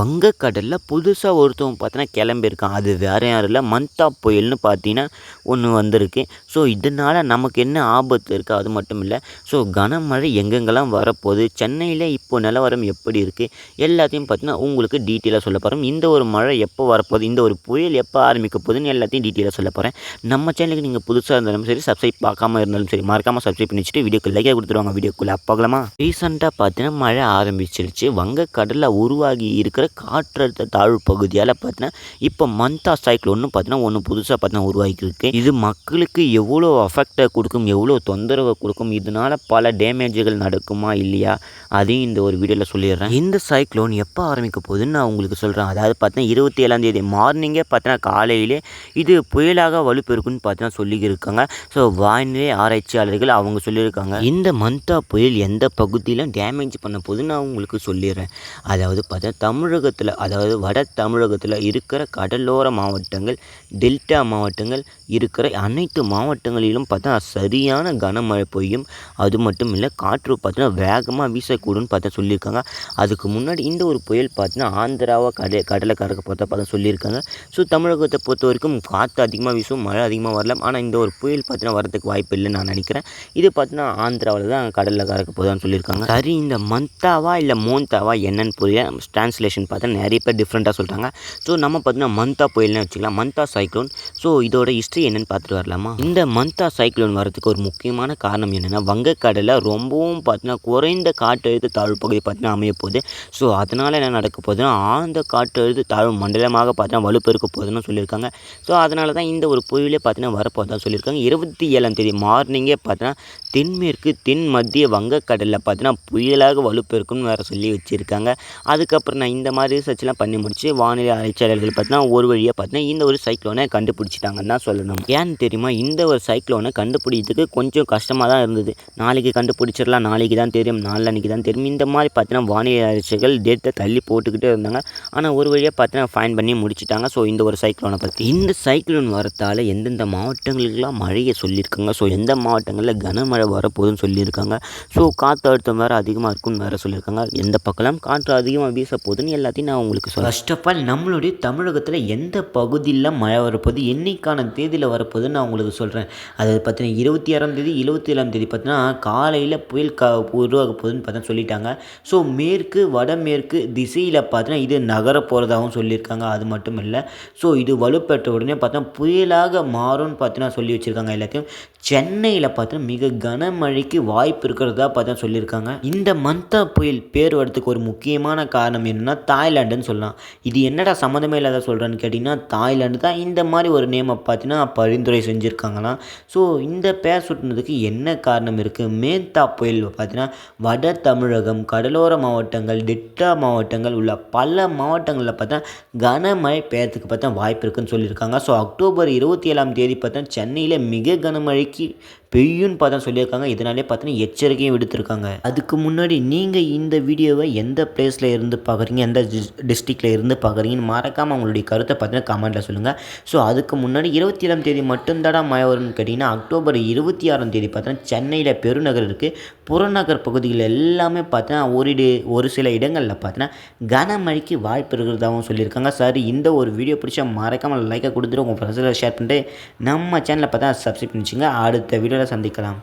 வங்கக்கடலில் புதுசாக ஒருத்தவங்க பார்த்தீங்கன்னா கிளம்பியிருக்கான். அது வேறு யாரும் இல்லை, மந்தா புயல்னு பார்த்தீங்கன்னா ஒன்று வந்திருக்கு. ஸோ இதனால் நமக்கு என்ன ஆபத்து இருக்குது அது மட்டும் இல்லை. ஸோ கனமழை எங்கெங்கெல்லாம் வரப்போகுது, சென்னையில் இப்போ நிலவரம் எப்படி இருக்குது, எல்லாத்தையும் பார்த்தீங்கன்னா உங்களுக்கு டீட்டெயிலாக சொல்ல போகிறோம். இந்த ஒரு மழை எப்போ வரப்போகுது, இந்த ஒரு புயல் எப்போ ஆரம்பிக்க போகுதுன்னு எல்லாத்தையும் டீட்டெயிலாக சொல்ல போகிறேன். நம்ம சேனலுக்கு நீங்கள் புதுசாக இருந்தாலும் சரி, சப்ஸ்கிரைப் பார்க்காம இருந்தாலும் சரி, மறக்காமல் சப்ஸ்கிரைப் பண்ணி வச்சுட்டு வீடியோக்கு லைக்காக கொடுத்துருவாங்க. வீடியோக்குள்ளே பார்க்கலாமா? ரீசெண்டாக பார்த்தீங்கன்னா மழை ஆரம்பிச்சிருச்சு. வங்கக்கடலில் உருவாகி இருக்கிற காற்றழுத்த தாழ்வு பகுதியால் பார்த்தீங்கன்னா இப்போ மந்தா சைக்ளோன்னு பார்த்தீங்கன்னா ஒன்று புதுசாக பார்த்தீங்கன்னா உருவாகிருக்கு. இது மக்களுக்கு எவ்வளோ அஃபெக்டை கொடுக்கும், எவ்வளோ தொந்தரவை கொடுக்கும், இதனால் பல டேமேஜுகள் நடக்குமா இல்லையா, அதையும் இந்த ஒரு வீடியோவில் சொல்லிடுறேன். இந்த சைக்ளோன் எப்போ ஆரம்பிக்க போகுதுன்னு நான் உங்களுக்கு சொல்கிறேன். அதாவது பார்த்தீங்கன்னா 27ஆம் மார்னிங்கே பார்த்தீங்கன்னா காலையிலே இது புயலாக வலுப்பெருக்குன்னு பார்த்தீங்கன்னா சொல்லியிருக்காங்க. ஸோ வானிலை ஆராய்ச்சியாளர்கள் அவங்க சொல்லியிருக்காங்க. இந்த மந்தா புயல் எந்த பகுதியிலும் டேமேஜ் பண்ண போகுதுன்னு நான் உங்களுக்கு சொல்லிடுறேன். அதாவது பார்த்தீங்கன்னா தமிழகத்தில், அதாவது வட தமிழகத்தில் இருக்கிற கடலோர மாவட்டங்கள், டெல்டா மாவட்டங்கள் இருக்கிற அனைத்து மாவட்டங்களிலும் பார்த்தா சரியான கனமழை பெய்யும். அது மட்டும் இல்லை, காற்று பார்த்தீங்கன்னா வேகமாக வீசக்கூடும்னு பார்த்தா சொல்லியிருக்காங்க. அதுக்கு முன்னாடி இந்த ஒரு புயல் பார்த்தீங்கன்னா ஆந்திராவை கடலை கறக்க பார்த்தா சொல்லியிருக்காங்க. ஸோ தமிழகத்தை பொறுத்த வரைக்கும் காற்று அதிகமாக வீசும், மழை அதிகமாக வரலாம். ஆனால் இந்த ஒரு புயல் பார்த்தீங்கன்னா வரதுக்கு வாய்ப்பு இல்லைன்னு நான் நினைக்கிறேன். இது பார்த்தீங்கன்னா ஆந்திராவில் தான் கடலில் கறக்க போதான்னு சொல்லியிருக்காங்க. சரி, இந்த மந்தாவா இல்லை மோந்தாவா என்னன்னு புரியல. டிரான்ஸ்லேஷன் பார்த்தா நிறைய பேர் டிஃப்ரெண்ட்டாக சொல்கிறாங்க. ஸோ நம்ம பார்த்தீங்கன்னா மந்தா புயல்னு வச்சுக்கலாம், மந்தா சைக்ளோன். ஸோ இதோட ஹிஸ்ட்ரி என்னென்னு பார்த்துட்டு வரலாமா? இந்த மந்தா சைக்ளோன் வரதுக்கு ஒரு முக்கியமான காரணம் என்னென்னா, வங்கக்கடலில் ரொம்பவும் பார்த்தீங்கன்னா குறைந்த காற்றழுத்த தாழ்வு பகுதி பார்த்தீங்கன்னா அமைய போகுது. ஸோ அதனால் என்ன நடக்க போகுதுன்னா, ஆழ்ந்த காற்றழுத்த தாழ்வு மண்டலமாக பார்த்தீங்கன்னா வலுப்பெருக்க போகுதுன்னு சொல்லியிருக்காங்க. ஸோ அதனால தான் இந்த ஒரு புயலே பார்த்தீங்கன்னா வரப்போதான் சொல்லியிருக்காங்க. 27ஆம் மார்னிங்கே பார்த்தீங்கன்னா தென் மத்திய வங்கக்கடலில் பார்த்தீங்கன்னா புயலாக வலுப்பெருக்கும்னு வேறு சொல்லி வச்சுருக்காங்க. அதுக்கப்புறம் நான் இந்த மாதிரி ரிசர்ச்லாம் பண்ணி முடிச்சு வானிலை ஆராய்ச்சியாளர்கள் பார்த்தீங்கன்னா ஒரு வழியாக பார்த்தீங்கன்னா இந்த ஒரு சைக்ளோனை கண்டுபிடிச்சிட்டாங்கன்னு தான் சொல்லணும். ஏன்னு தெரியுமா, இந்த ஒரு சைக்ளோனை கண்டுபிடிக்கிறதுக்கு கொஞ்சம் கஷ்டமாக தான் இருந்தது. நாளைக்கு கண்டுபிடிச்சிடலாம், நாளைக்கு தான் தெரியும், நாளைக்கு தான் தெரியும், இந்த மாதிரி பார்த்தீங்கன்னா வானிலை ஆராய்ச்சிகள் டேட்டை தள்ளி போட்டுக்கிட்டே இருந்தாங்க. ஆனால் ஒரு வழியாக பார்த்தீங்கன்னா ஃபைன் பண்ணி முடிச்சிட்டாங்க. ஸோ இந்த ஒரு சைக்ளோனை பற்றி, இந்த சைக்ளோன் வரத்தால் எந்தெந்த மாவட்டங்களுக்கெல்லாம் மழையை சொல்லியிருக்காங்க, ஸோ எந்த மாவட்டங்களில் கனமழை வரப்போகுதுன்னு சொல்லியிருக்காங்க. ஸோ காற்று அழுத்தம் வேறு அதிகமாக இருக்குன்னு வேறு சொல்லியிருக்காங்க. எந்த பக்கம்லாம் காற்று அதிகமாக வீச போகுதுன்னு எல்லாத்தையும் நான் உங்களுக்கு சொல்கிறேன். ஃபர்ஸ்ட் ஆஃப் ஆல் நம்மளுடைய தமிழகத்தில் எந்த பகுதியில் மழை வரப்போகுது, என்னைக்கான தேதியில் வரப்போகுதுன்னு நான் உங்களுக்கு சொல்கிறேன். அதாவது பார்த்தீங்கன்னா 26ஆம் தேதி 27ஆம் தேதி பார்த்தீங்கன்னா காலையில் புயல் உருவாக போகுதுன்னு பார்த்தா சொல்லிட்டாங்க. ஸோ மேற்கு வடமேற்கு திசையில் பார்த்தீங்கன்னா இது நகர போகிறதாகவும் சொல்லியிருக்காங்க. அது மட்டும் இல்லை, ஸோ இது வலுப்பெற்ற உடனே பார்த்தா புயலாக மாறும்னு பார்த்தீங்கன்னா சொல்லி வச்சுருக்காங்க. எல்லாத்தையும் சென்னையில் பார்த்தீங்கன்னா மிக கனமழைக்கு வாய்ப்பு இருக்கிறதா பார்த்தா சொல்லியிருக்காங்க. இந்த மந்தா புயல் பேர் வரதுக்கு ஒரு முக்கியமான காரணம் என்னென்னா தாய்லாண்டுன்னு சொல்லலாம். இது என்னடா சம்மந்தமே இல்லாத சொல்கிறேன்னு கேட்டிங்கன்னா, தாய்லாண்டு தான் இந்த மாதிரி ஒரு நேமை பார்த்தீங்கன்னா பரிந்துரை செஞ்சுருக்காங்களாம். ஸோ இந்த பேர் சுட்டினதுக்கு என்ன காரணம் இருக்குது, மேந்தா புயல் பார்த்தீங்கன்னா வட தமிழகம், கடலோர மாவட்டங்கள், டெல்டா மாவட்டங்கள் உள்ள பல மாவட்டங்களில் பார்த்தா கனமழை பெய்யறதுக்கு பார்த்தா வாய்ப்பு இருக்குதுன்னு சொல்லியிருக்காங்க. ஸோ அக்டோபர் 27ஆம் தேதி பார்த்தா சென்னையில் மிக கனமழைக்கு பெய்யும்னு பார்த்தா சொல்லியிருக்காங்க. இதனாலே பார்த்தீங்கன்னா எச்சரிக்கையும் விடுத்திருக்காங்க. அதுக்கு முன்னாடி நீங்கள் இந்த வீடியோவை எந்த பிளேஸில் இருந்து பார்க்குறீங்க, எந்த டிஸ்ட்ரிக்டில் இருந்து பார்க்குறீங்கன்னு மறக்காமல் உங்களுடைய கருத்தை பார்த்தீங்கன்னா கமெண்ட்டில் சொல்லுங்கள். ஸோ அதுக்கு முன்னாடி 27ஆம் தேதி மட்டும்தாடா மழை வரும்னு கேட்டிங்கன்னா, அக்டோபர் 26ஆம் தேதி பார்த்தீங்கன்னா சென்னையில் பெருநகர் இருக்குது, புறநகர் பகுதிகள் எல்லாமே பார்த்தீங்கன்னா ஒரு சில இடங்களில் பார்த்தீங்கன்னா கனமழைக்கு வாய்ப்பு இருக்கிறதாகவும் சொல்லியிருக்காங்க. சரி, இந்த ஒரு வீடியோ பிடிச்சா மறக்காமல் லைக்காக கொடுத்துட்டு உங்கள் ஃப்ரெண்ட்ஸில் ஷேர் பண்ணிட்டு நம்ம சேனலை பார்த்தா சப்ஸ்கிரைப் பண்ணிச்சுங்க. அடுத்த வீடியோவில் சந்திக்கலாம்.